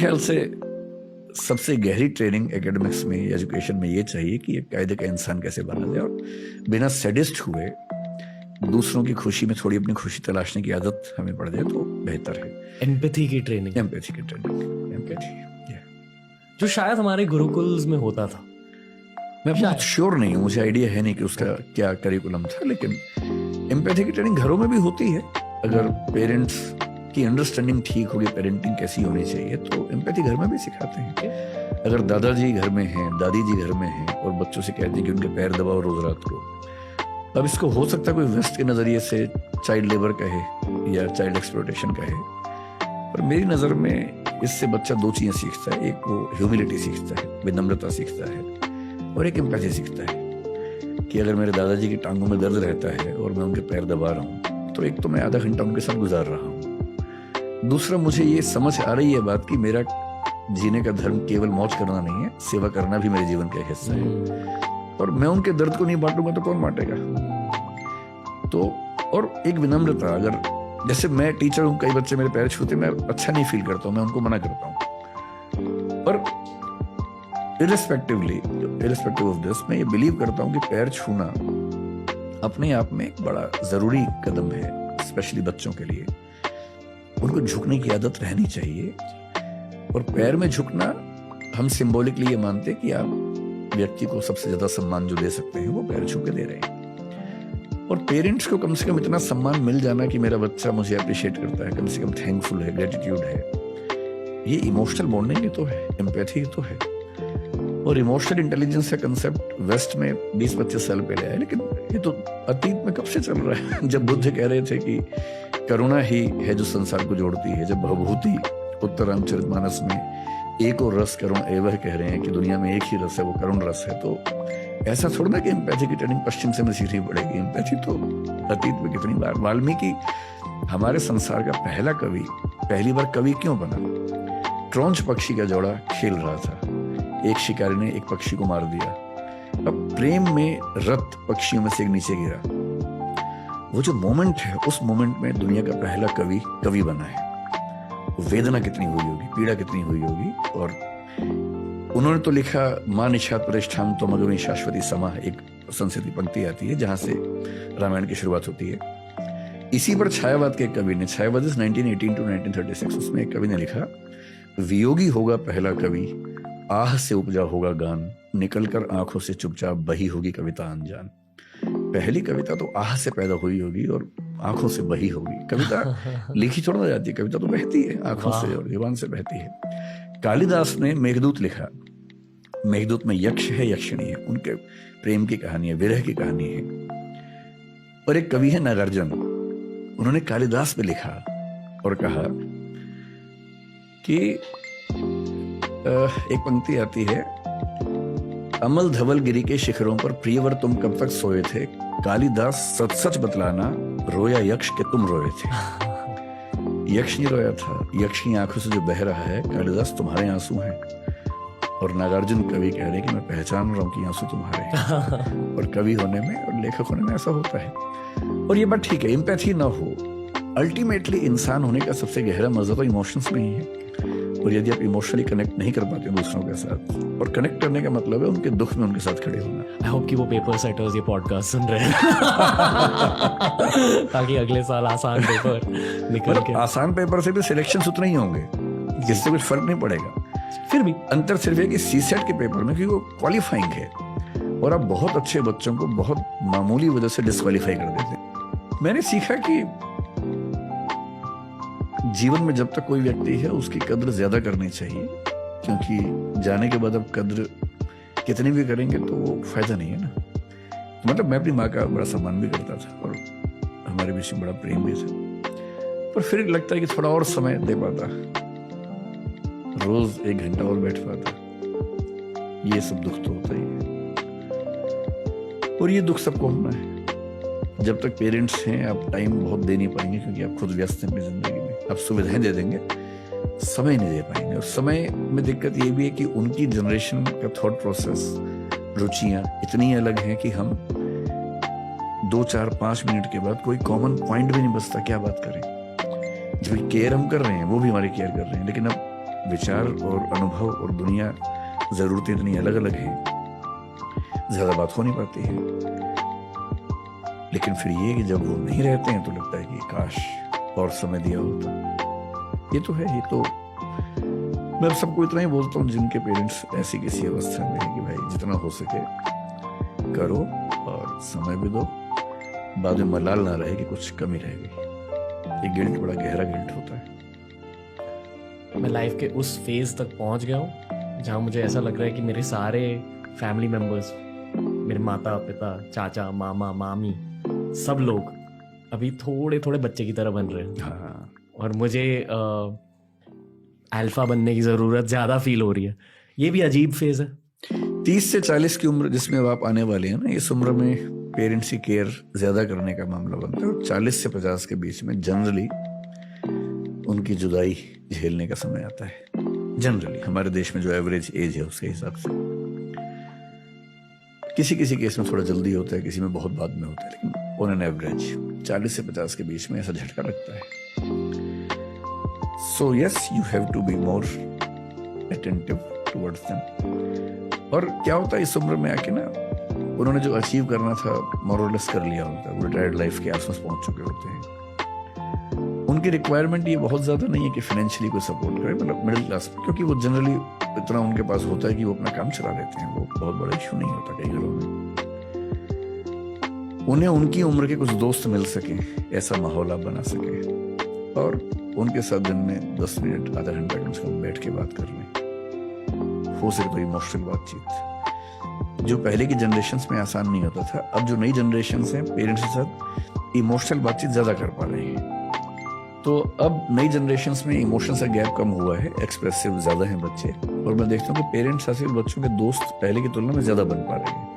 ख्याल से सबसे गहरी ट्रेनिंग एकेडमिक्स में, एजुकेशन में ये चाहिए कि एक कायदे का इंसान कैसे बना जाए और बिना सैडिस्ट हुए दूसरों की खुशी में थोड़ी अपनी खुशी तलाशने की आदत हमें पड़ जाए तो बेहतर है। एम्पैथी की ट्रेनिंग, जो शायद हमारे गुरुकुल्स में होता था। मैं बहुत श्योर नहीं हूँ, मुझे आइडिया है नहीं कि उसका क्या करिकुलम था, लेकिन एम्पैथी की ट्रेनिंग घरों में भी होती है। अगर पेरेंट्स की अंडरस्टैंडिंग ठीक होगी, पेरेंटिंग कैसी होनी चाहिए, तो एम्पैथी घर में भी सिखाते हैं। अगर दादाजी घर में हैं, दादी जी घर में हैं और बच्चों से कहते हैं कि उनके पैर दबाओ रोज रात को, अब इसको हो सकता है कोई वेस्ट के नजरिए से चाइल्ड लेबर कहे या चाइल्ड एक्सप्लॉयटेशन कहे, पर मेरी नजर में इससे बच्चा दो चीजें सीखता है। एक वो ह्यूमिलिटी सीखता है, विनम्रता सीखता है, और एक एम्पैथी सीखता है कि अगर मेरे दादाजी की टांगों में दर्द रहता है और मैं उनके पैर दबा रहा हूँ, तो एक तो मैं आधा घंटा उनके साथ गुजार रहा हूँ, दूसरा मुझे ये समझ आ रही है बात कि मेरा जीने का धर्म केवल मौज करना नहीं है, सेवा करना भी मेरे जीवन का एक हिस्सा है, और मैं उनके दर्द को नहीं बांटूंगा तो कौन बांटेगा। तो और एक विनम्रता, अगर जैसे मैं टीचर हूँ, कई बच्चे मेरे पैर छूते, मैं अच्छा नहीं फील करता हूँ, मैं उनको मना करता हूँ, और irrespective of this, मैं ये बिलीव करता हूँ कि पैर छूना अपने आप में एक बड़ा जरूरी कदम है, स्पेशली बच्चों के लिए। उनको झुकने की आदत रहनी चाहिए, और पैर में झुकना हम सिंबॉलिकली ये मानते हैं कि आप व्यक्ति को सबसे ज्यादा सम्मान जो दे सकते हैं वो पैर छू के दे रहे हैं। और पेरेंट्स को कम से कम इतना सम्मान मिल जाना कि मेरा बच्चा मुझे अप्रिशिएट करता है, कम से कम थैंकफुल है, ग्रेटिट्यूड है, ये इमोशनल बॉन्डिंग ही तो है, एम्पैथी ही तो है। और इमोशनल इंटेलिजेंस का कंसेप्ट वेस्ट में 20-25 साल पहले आया, लेकिन ये तो अतीत में कब से चल रहा है। जब बुद्ध कह रहे थे कि करुणा ही है जो संसार को जोड़ती है, जब भवभूति उत्तरामचरितमानस में एक और रस करुण एवं कह रहे हैं कि दुनिया में एक ही रस है, वो करुण रस है, तो ऐसा थोड़ा ना कि एम्पैथी की ट्रेनिंग पश्चिम से हमें सीखनी पड़ेगी। एम्पैथी तो अतीत में कितनी बार, वाल्मीकि हमारे संसार का पहला कवि, पहली बार कवि क्यों बना? ट्रोंच पक्षी का जोड़ा खेल रहा था, एक शिकारी ने एक पक्षी को मार दिया, अब प्रेम में रत पक्षियों में से एक नीचे गिरा। वो जो मोमेंट है, उस मोमेंट में दुनिया का पहला कवि बना है। वेदना कितनी हुई होगी, पीड़ा कितनी हुई होगी। और उन्होंने तो लिखा मां निषाद प्रतिष्ठान तो मगमी शाश्वती समा, एक संस्कृति पंक्ति आती है जहां से रामायण की शुरुआत होती है। इसी पर छायावाद के कवि ने, छायावाद 1918 to 1936, उसमें एक कवि ने लिखा, वियोगी होगा पहला कवि, आह से उपजा होगा गान, निकलकर आंखों से चुपचाप बही होगी कविता अनजान। पहली कविता तो आह से पैदा हुई होगी और आंखों से बही होगी। कविता लिखी थोड़ा ना जाती है, कविता तो बहती है आंखों से और जुबान से बहती है। कालिदास ने मेघदूत लिखा, मेघदूत में यक्ष है, यक्षिणी है, उनके प्रेम की कहानी है, विरह की कहानी है। और एक कवि है नागार्जुन, उन्होंने कालिदास पे लिखा और कहा कि एक पंक्ति आती है, अमल धवल गिरी के शिखरों पर प्रियवर तुम कब तक सोए थे, कालिदास सच सच बतलाना, रोया यक्ष के तुम रोए थे। यक्ष नहीं रोया था, यक्ष की आंखों से जो बह रहा है, कालिदास तुम्हारे आंसू हैं। और नागार्जुन कवि कह रहे हैं कि मैं पहचान रहा हूं कि आंसू तुम्हारे हैं। और कवि होने में और लेखक होने में ऐसा होता है। और ये बात ठीक है, एम्पैथी ना हो, अल्टीमेटली इंसान होने का सबसे गहरा मजा तो इमोशंस में ही है। और यदि आप इमोशनली कनेक्ट नहीं कर पाते दूसरों के साथ, और कनेक्ट करने का मतलब है उनके दुख में उनके साथ खड़े होना। आई होप कि वो पेपर सेटर्स ये पॉडकास्ट सुन रहे हैं ताकि अगले साल आसान पेपर निकल के। आसान पेपर से भी सिलेक्शन उतने ही होंगे, इससे कुछ फर्क नहीं पड़ेगा। फिर भी अंतर सिर्फ है कि सीसेट के पेपर में, क्योंकि वो क्वालिफाइंग है, और आप बहुत अच्छे बच्चों को बहुत मामूली वजह से डिस्क्वालीफाई कर देते। मैंने सीखा कि जीवन में जब तक कोई व्यक्ति है उसकी कद्र ज्यादा करनी चाहिए, क्योंकि जाने के बाद अब कद्र कितनी भी करेंगे तो वो फायदा नहीं है ना। मतलब मैं अपनी माँ का बड़ा सम्मान भी करता था और हमारे बीच में बड़ा प्रेम भी था, पर फिर लगता है कि थोड़ा और समय दे पाता, रोज 1 घंटा और बैठ पाता। ये सब दुख तो होता ही है, और ये दुख सबको होना है। जब तक पेरेंट्स हैं आप टाइम बहुत दे नहीं पाएंगे, क्योंकि आप खुद व्यस्त हैं अपनी जिंदगी में। आप सुविधाएं दे देंगे, समय नहीं दे पाएंगे। और समय में दिक्कत ये भी है कि उनकी जनरेशन का थॉट प्रोसेस, रुचियां इतनी अलग हैं कि हम 2, 4, 5 मिनट के बाद कोई कॉमन पॉइंट भी नहीं बचता, क्या बात करें। जो केयर हम कर रहे हैं वो भी हमारी केयर कर रहे हैं, लेकिन अब विचार और अनुभव और दुनिया, ज़रूरतें इतनी अलग अलग हैं, ज़्यादा बात हो नहीं पाती है। लेकिन फिर ये कि जब वो नहीं रहते हैं तो लगता है कि काश और समय दिया होता। ये तो है, ये तो मैं सबको इतना ही बोलता हूँ जिनके पेरेंट्स ऐसी किसी अवस्था में है कि भाई जितना हो सके करो और समय भी दो, बाद में मलाल ना रहे कि कुछ कमी रह गई। ये गिल्ट बड़ा गहरा गिल्ट होता है। मैं लाइफ के उस फेज तक पहुंच गया हूँ जहाँ मुझे ऐसा लग रहा है कि मेरे सारे फैमिली मेंबर्स, मेरे माता पिता, चाचा, मामा, मामी, सब लोग अभी थोड़े थोड़े बच्चे की तरह बन रहे हैं। हाँ, और मुझे अल्फा बनने की ज़रूरत ज़्यादा फील हो रही है। ये भी अजीब फेज है। 30 से 40 की उम्र जिसमें अब आप आने वाले हैं ना, इस उम्र में पेरेंट्स की केयर ज्यादा करने का मामला बनता है। और 40 से 50 के बीच में जनरली उनकी जुदाई झेलने का समय आता है। जनरली हमारे देश में जो एवरेज एज है उसके हिसाब से, किसी किसी केस में थोड़ा जल्दी होता है, किसी में बहुत बाद में होता है, लेकिन ऑन एन एवरेज 40 से 50 के बीच में ऐसा झटका लगता है। So yes, you have to be more attentive towards them. और क्या होता है इस उम्र में आके ना, उन्होंने जो अचीव करना था मोरलेस कर लिया होता है, वो रिटायर्ड लाइफ के आसपास पहुंच चुके होते हैं। उनकी रिक्वायरमेंट ये बहुत ज्यादा नहीं है कि फाइनेंशियली कोई सपोर्ट करे, मतलब मिडिल क्लास में, क्योंकि वो जनरली इतना उनके पास होता है कि वो अपना काम चला लेते हैं। वो बहुत बड़ा इशू नहीं होता कई घरों में। उन्हें उनकी उम्र के कुछ दोस्त मिल सके, ऐसा माहौल आप बना सके, और उनके साथ दिन में 10 मिनट आधा घंटा कम से कम बैठ के बात कर लें, हो सके तो इमोशनल बातचीत, जो पहले की जनरेशन्स में आसान नहीं होता था। अब जो नई जनरेशन्स हैं, पेरेंट्स के साथ इमोशनल बातचीत ज्यादा कर पा रहे हैं। तो अब नई जनरेशन्स में इमोशंस का गैप कम हुआ है, एक्सप्रेसिव ज्यादा हैं बच्चे, और मैं देखता हूँ कि पेरेंट्स ऐसे बच्चों के दोस्त पहले की तुलना में ज्यादा बन पा रहे हैं।